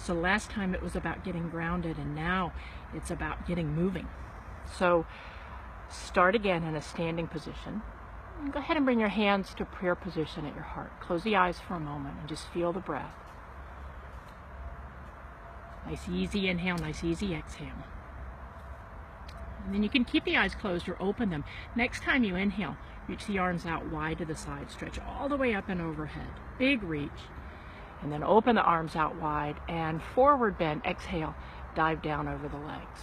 So last time it was about getting grounded, and now it's about getting moving. So start again in a standing position. And go ahead and bring your hands to prayer position at your heart. Close the eyes for a moment and just feel the breath. Nice easy inhale, nice easy exhale. And then you can keep the eyes closed or open them. Next time you inhale, reach the arms out wide to the side. Stretch all the way up and overhead. Big reach. And then open the arms out wide and forward bend. Exhale, dive down over the legs.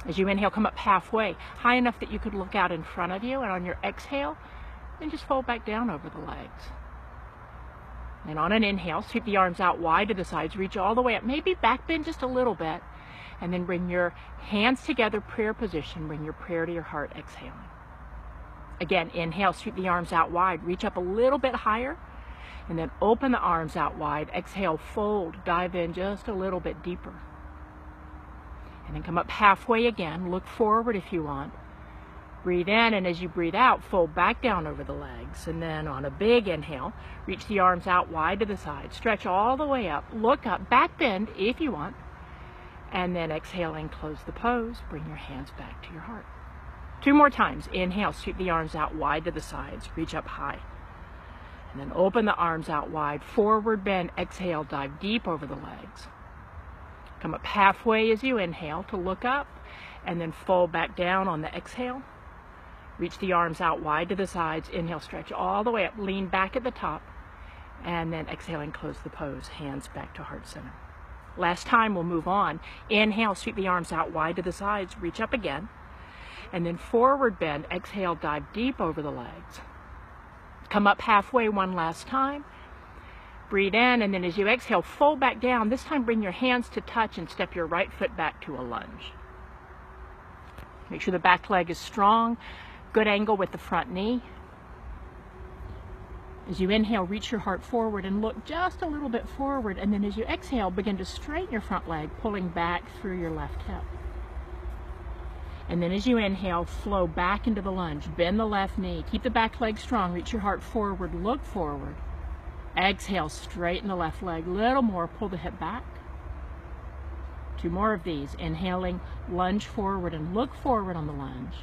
As you inhale, come up halfway, high enough that you could look out in front of you. And on your exhale, then just fold back down over the legs. And on an inhale, sweep the arms out wide to the sides. Reach all the way up. Maybe back bend just a little bit. And then bring your hands together, prayer position. Bring your prayer to your heart, exhaling. Again, inhale, sweep the arms out wide. Reach up a little bit higher. And then open the arms out wide. Exhale, fold, dive in just a little bit deeper. And then come up halfway again. Look forward if you want. Breathe in, and as you breathe out, fold back down over the legs. And then on a big inhale, reach the arms out wide to the side. Stretch all the way up. Look up, back bend if you want. And then exhaling, close the pose. Bring your hands back to your heart. 2 more times. Inhale, sweep the arms out wide to the sides. Reach up high. And then open the arms out wide. Forward bend. Exhale, dive deep over the legs. Come up halfway as you inhale to look up. And then fold back down on the exhale. Reach the arms out wide to the sides. Inhale, stretch all the way up. Lean back at the top. And then exhaling, close the pose. Hands back to heart center. Last time, we'll move on. Inhale, sweep the arms out wide to the sides. Reach up again. And then forward bend. Exhale, dive deep over the legs. Come up halfway one last time. Breathe in, and then as you exhale, fold back down. This time, bring your hands to touch and step your right foot back to a lunge. Make sure the back leg is strong. Good angle with the front knee. As you inhale, reach your heart forward and look just a little bit forward. And then as you exhale, begin to straighten your front leg, pulling back through your left hip. And then as you inhale, flow back into the lunge. Bend the left knee. Keep the back leg strong. Reach your heart forward. Look forward. Exhale, straighten the left leg. Little more. Pull the hip back. 2 more of these. Inhaling, lunge forward and look forward on the lunge.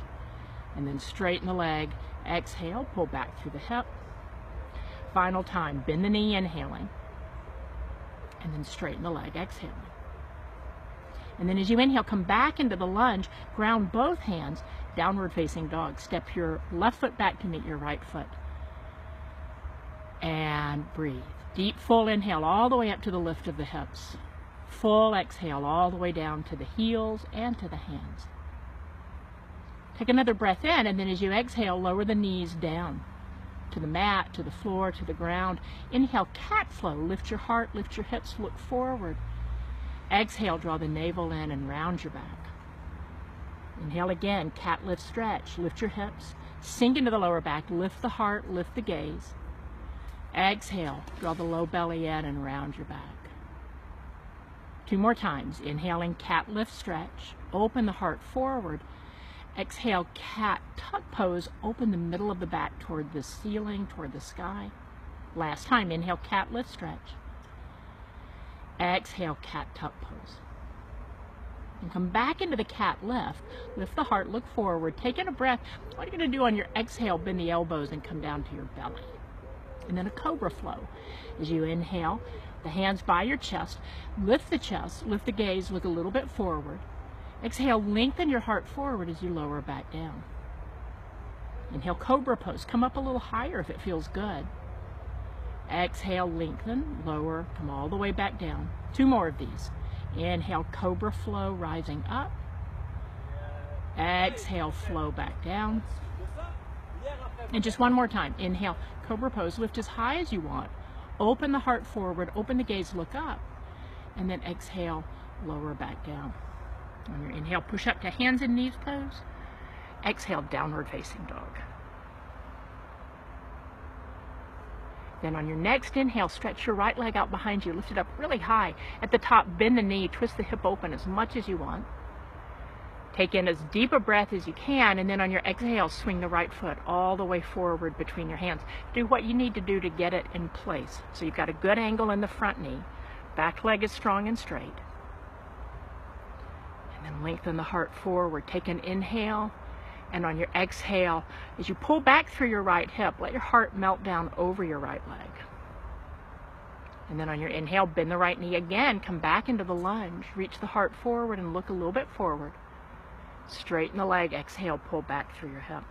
And then straighten the leg. Exhale, pull back through the hip. Final time. Bend the knee, inhaling. And then straighten the leg, exhaling. And then as you inhale, come back into the lunge, ground both hands, downward facing dog. Step your left foot back to meet your right foot. And breathe. Deep, full inhale all the way up to the lift of the hips. Full exhale all the way down to the heels and to the hands. Take another breath in, and then as you exhale, lower the knees down to the mat, to the floor, to the ground. Inhale, cat flow. Lift your heart, lift your hips, look forward. Exhale, draw the navel in and round your back. Inhale again, cat lift stretch. Lift your hips, sink into the lower back, lift the heart, lift the gaze. Exhale, draw the low belly in and round your back. 2 more times. Inhaling, cat lift stretch. Open the heart forward. Exhale, cat tuck pose. Open the middle of the back toward the ceiling, toward the sky. Last time. Inhale, cat lift stretch. Exhale, cat tuck pose. And come back into the cat lift. Lift the heart, look forward. Take in a breath. What are you going to do on your exhale? Bend the elbows and come down to your belly. And then a cobra flow. As you inhale, the hands by your chest. Lift the chest, lift the gaze, look a little bit forward. Exhale, lengthen your heart forward as you lower back down. Inhale, cobra pose. Come up a little higher if it feels good. Exhale, lengthen, lower, come all the way back down. 2 more of these. Inhale, cobra flow, rising up. Exhale, flow back down. And just 1 more time. Inhale, cobra pose, lift as high as you want. Open the heart forward, open the gaze, look up. And then exhale, lower back down. On your inhale, push up to hands and knees pose. Exhale, downward facing dog. Then on your next inhale, stretch your right leg out behind you. Lift it up really high. At the top, bend the knee. Twist the hip open as much as you want. Take in as deep a breath as you can. And then on your exhale, swing the right foot all the way forward between your hands. Do what you need to do to get it in place. So you've got a good angle in the front knee. Back leg is strong and straight. And then lengthen the heart forward. Take an inhale, and on your exhale, as you pull back through your right hip, let your heart melt down over your right leg. And then on your inhale, bend the right knee again, come back into the lunge, reach the heart forward and look a little bit forward. Straighten the leg, exhale, pull back through your hip.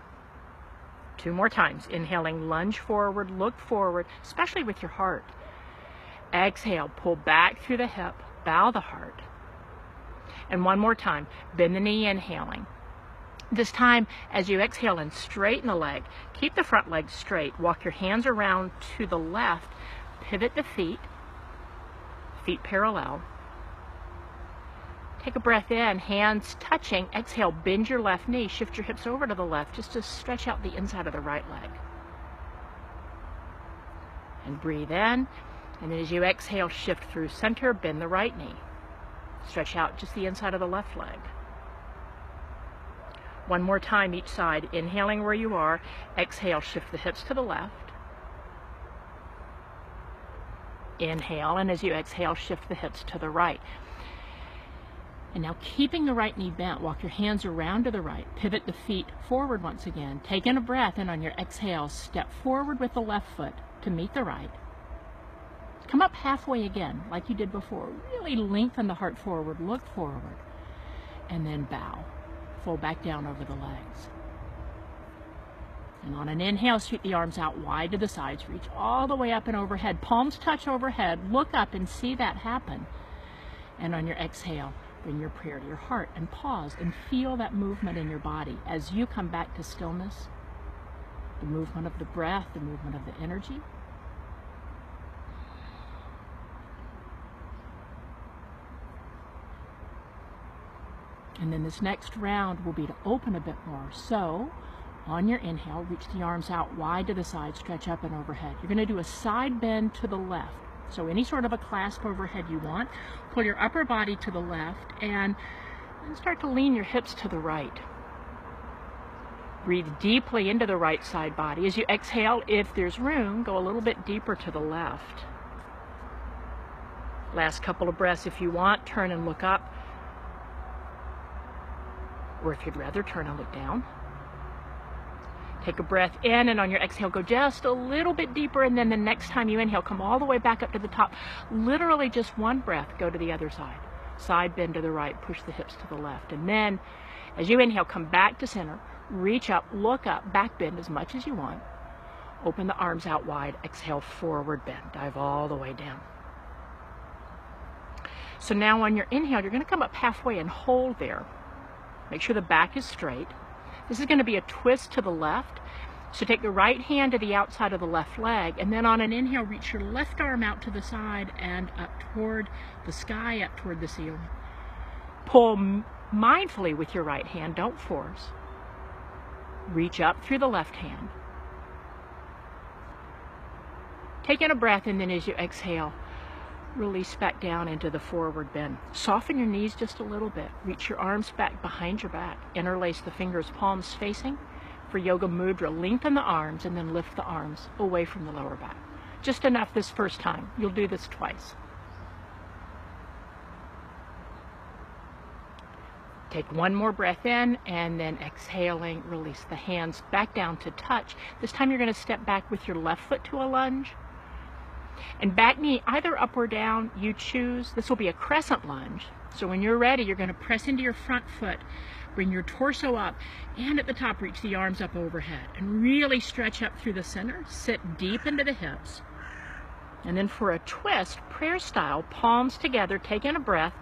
2 more times, inhaling, lunge forward, look forward, especially with your heart. Exhale, pull back through the hip, bow the heart. And 1 more time, bend the knee, inhaling. This time, as you exhale and straighten the leg, keep the front leg straight. Walk your hands around to the left, pivot the feet parallel. Take a breath in, hands touching. Exhale, bend your left knee, shift your hips over to the left just to stretch out the inside of the right leg. And breathe in, and then as you exhale, shift through center, bend the right knee. Stretch out just the inside of the left leg. 1 more time each side, inhaling where you are. Exhale, shift the hips to the left. Inhale, and as you exhale, shift the hips to the right. And now keeping the right knee bent, walk your hands around to the right, pivot the feet forward once again. Take in a breath, and on your exhale, step forward with the left foot to meet the right. Come up halfway again, like you did before. Really lengthen the heart forward, look forward, and then bow. Fold back down over the legs. And on an inhale, shoot the arms out wide to the sides. Reach all the way up and overhead. Palms touch overhead. Look up and see that happen. And on your exhale, bring your prayer to your heart and pause and feel that movement in your body as you come back to stillness. The movement of the breath, the movement of the energy. And then this next round will be to open a bit more. So, on your inhale, reach the arms out wide to the side, stretch up and overhead. You're going to do a side bend to the left. So any sort of a clasp overhead you want. Pull your upper body to the left and start to lean your hips to the right. Breathe deeply into the right side body. As you exhale, if there's room, go a little bit deeper to the left. Last couple of breaths if you want. Turn and look up. Or if you'd rather, turn and look down. Take a breath in, and on your exhale, go just a little bit deeper, and then the next time you inhale, come all the way back up to the top. Literally just 1 breath, go to the other side. Side bend to the right, push the hips to the left. And then, as you inhale, come back to center, reach up, look up, back bend as much as you want. Open the arms out wide, exhale, forward bend, dive all the way down. So now on your inhale, you're going to come up halfway and hold there. Make sure the back is straight. This is going to be a twist to the left. So take the right hand to the outside of the left leg, and then on an inhale, reach your left arm out to the side and up toward the sky, up toward the ceiling. Pull mindfully with your right hand, don't force. Reach up through the left hand. Take in a breath, and then as you exhale, release back down into the forward bend. Soften your knees just a little bit. Reach your arms back behind your back. Interlace the fingers, palms facing. For Yoga Mudra, lengthen the arms and then lift the arms away from the lower back. Just enough this first time. You'll do this twice. Take 1 more breath in, and then exhaling, release the hands back down to touch. This time you're going to step back with your left foot to a lunge. And back knee either up or down, you choose. This will be a crescent lunge. So when you're ready, you're going to press into your front foot, bring your torso up, and at the top, reach the arms up overhead. And really stretch up through the center, sit deep into the hips. And then for a twist, prayer style, palms together, take in a breath,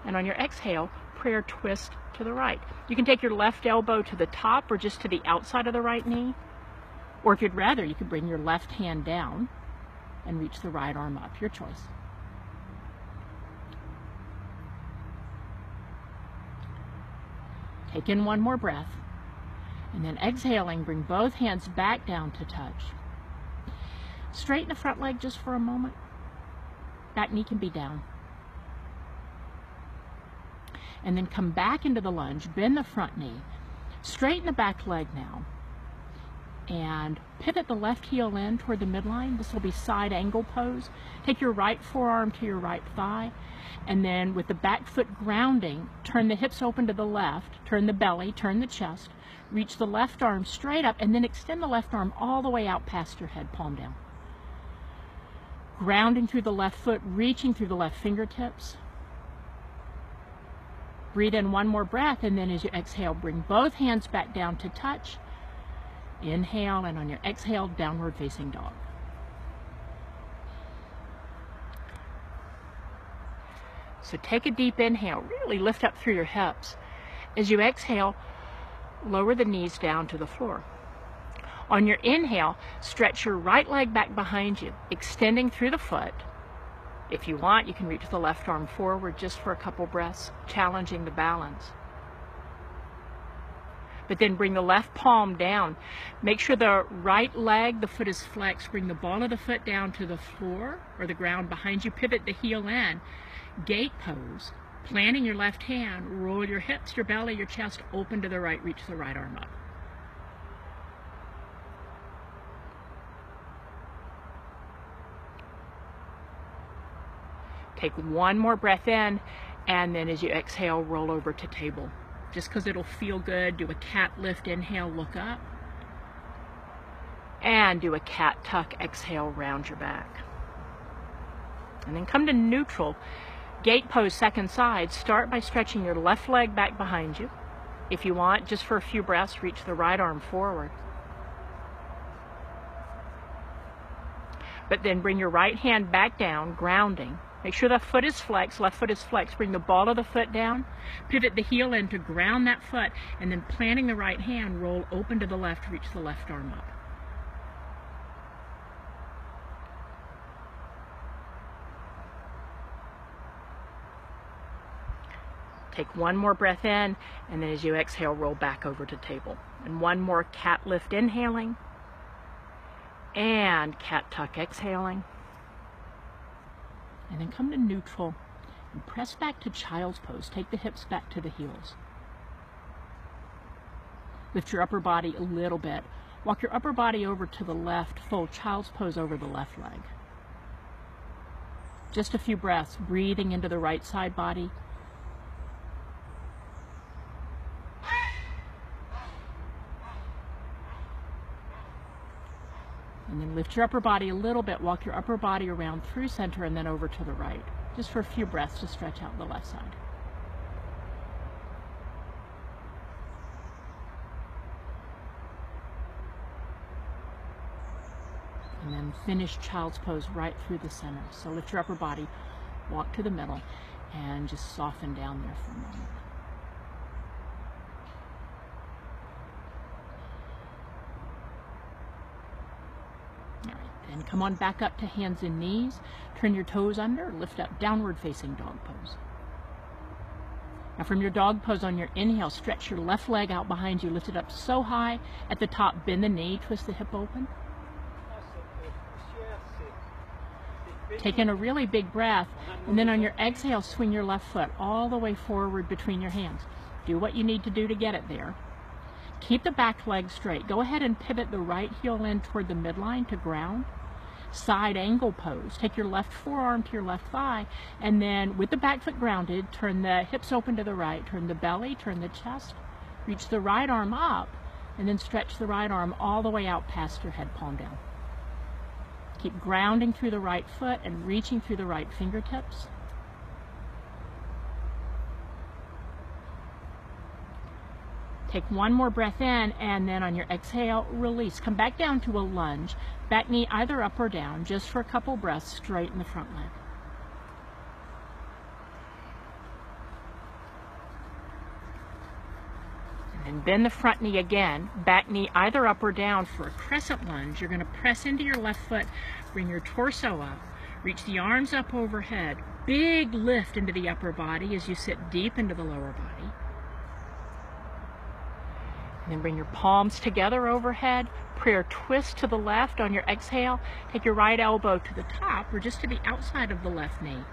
and on your exhale, prayer twist to the right. You can take your left elbow to the top or just to the outside of the right knee. Or if you'd rather, you could bring your left hand down and reach the right arm up, your choice. Take in 1 more breath, and then exhaling, bring both hands back down to touch. Straighten the front leg just for a moment. Back knee can be down. And then come back into the lunge, bend the front knee. Straighten the back leg now. and pivot the left heel in toward the midline. This will be side angle pose. Take your right forearm to your right thigh, and then with the back foot grounding, turn the hips open to the left, turn the belly, turn the chest, reach the left arm straight up, and then extend the left arm all the way out past your head, palm down. Grounding through the left foot, reaching through the left fingertips. Breathe in one more breath, and then as you exhale, bring both hands back down to touch. Inhale, and on your exhale, downward facing dog. So take a deep inhale, really lift up through your hips. As you exhale, lower the knees down to the floor. On your inhale, stretch your right leg back behind you, extending through the foot. If you want, you can reach the left arm forward just for a couple breaths, challenging the balance. But then bring the left palm down. Make sure the right leg, the foot is flexed. Bring the ball of the foot down to the floor or the ground behind you. Pivot the heel in. Gate pose. Planting your left hand. Roll your hips, your belly, your chest open to the right. Reach the right arm up. Take one more breath in, and then as you exhale, roll over to table. Just because it'll feel good, do a cat lift, inhale, look up. And do a cat tuck, exhale, round your back. And then come to neutral. Gate pose, second side. Start by stretching your left leg back behind you. If you want, just for a few breaths, reach the right arm forward. But then bring your right hand back down, grounding. Make sure the foot is flexed, left foot is flexed. Bring the ball of the foot down, pivot the heel in to ground that foot, and then planting the right hand, roll open to the left, reach the left arm up. Take one more breath in, and then as you exhale, roll back over to table. And one more cat lift, inhaling, and cat tuck, exhaling. And then come to neutral and press back to child's pose. Take the hips back to the heels. Lift your upper body a little bit. Walk your upper body over to the left. Fold child's pose over the left leg. Just a few breaths, breathing into the right side body. And then lift your upper body a little bit, walk your upper body around through center and then over to the right. Just for a few breaths to stretch out the left side. And then finish child's pose right through the center. So lift your upper body, walk to the middle, and just soften down there for a moment. And come on back up to hands and knees. Turn your toes under, lift up, downward facing dog pose. Now from your dog pose on your inhale, stretch your left leg out behind you, lift it up so high. At the top, bend the knee, twist the hip open. Take in a really big breath, and then on your exhale, swing your left foot all the way forward between your hands. Do what you need to do to get it there. Keep the back leg straight. Go ahead and pivot the right heel in toward the midline to ground. Side angle pose. Take your left forearm to your left thigh, and then with the back foot grounded, turn the hips open to the right, turn the belly, turn the chest, reach the right arm up, and then stretch the right arm all the way out past your head, palm down. Keep grounding through the right foot and reaching through the right fingertips. Take one more breath in, and then on your exhale, release. Come back down to a lunge. Back knee either up or down, just for a couple breaths, straighten the front leg. And then bend the front knee again. Back knee either up or down for a crescent lunge. You're going to press into your left foot, bring your torso up, reach the arms up overhead. Big lift into the upper body as you sit deep into the lower body. And then bring your palms together overhead. Prayer twist to the left on your exhale. Take your right elbow to the top or just to the outside of the left knee.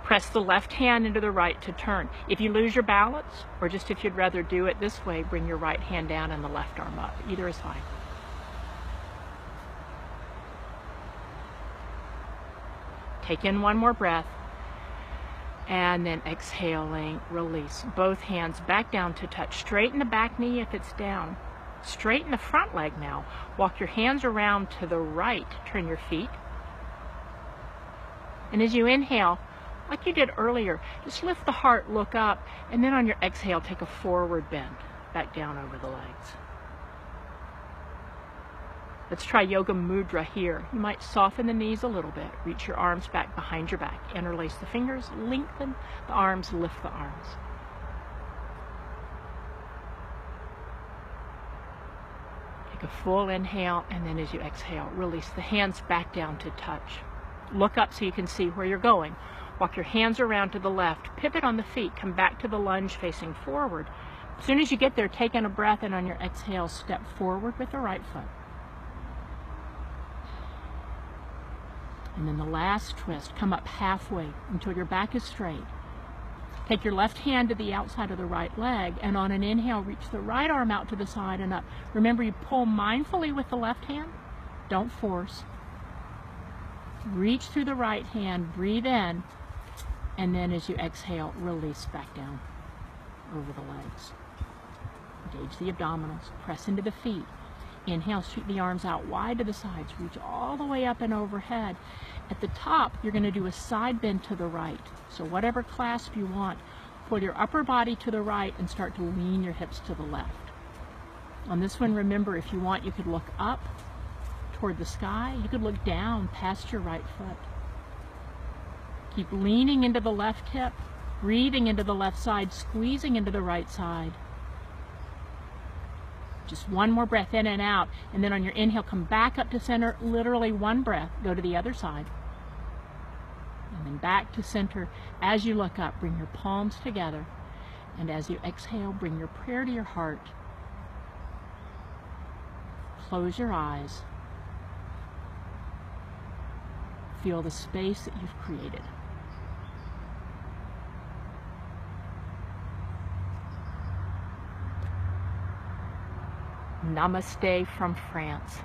Press the left hand into the right to turn. If you lose your balance, or just if you'd rather do it this way, bring your right hand down and the left arm up. Either is fine. Take in one more breath. And then exhaling, release. Both hands back down to touch. Straighten the back knee if it's down. Straighten the front leg now. Walk your hands around to the right. Turn your feet. And as you inhale, like you did earlier, just lift the heart, look up, and then on your exhale, take a forward bend, back down over the legs. Let's try Yoga Mudra here. You might soften the knees a little bit. Reach your arms back behind your back. Interlace the fingers, lengthen the arms, lift the arms. Take a full inhale, and then as you exhale, release the hands back down to touch. Look up so you can see where you're going. Walk your hands around to the left. Pivot on the feet. Come back to the lunge facing forward. As soon as you get there, take in a breath, and on your exhale, step forward with the right foot. And then the last twist, come up halfway until your back is straight. Take your left hand to the outside of the right leg, and on an inhale, reach the right arm out to the side and up. Remember, you pull mindfully with the left hand. Don't force. Reach through the right hand, breathe in, and then as you exhale, release back down over the legs. Engage the abdominals, press into the feet. Inhale, shoot the arms out wide to the sides. Reach all the way up and overhead. At the top, you're going to do a side bend to the right. So whatever clasp you want, pull your upper body to the right and start to lean your hips to the left. On this one, remember, if you want, you could look up toward the sky. You could look down past your right foot. Keep leaning into the left hip, breathing into the left side, squeezing into the right side. Just one more breath in and out, and then on your inhale, come back up to center, literally one breath, go to the other side. And then back to center. As you look up, bring your palms together, and as you exhale, bring your prayer to your heart. Close your eyes. Feel the space that you've created. Namaste from France.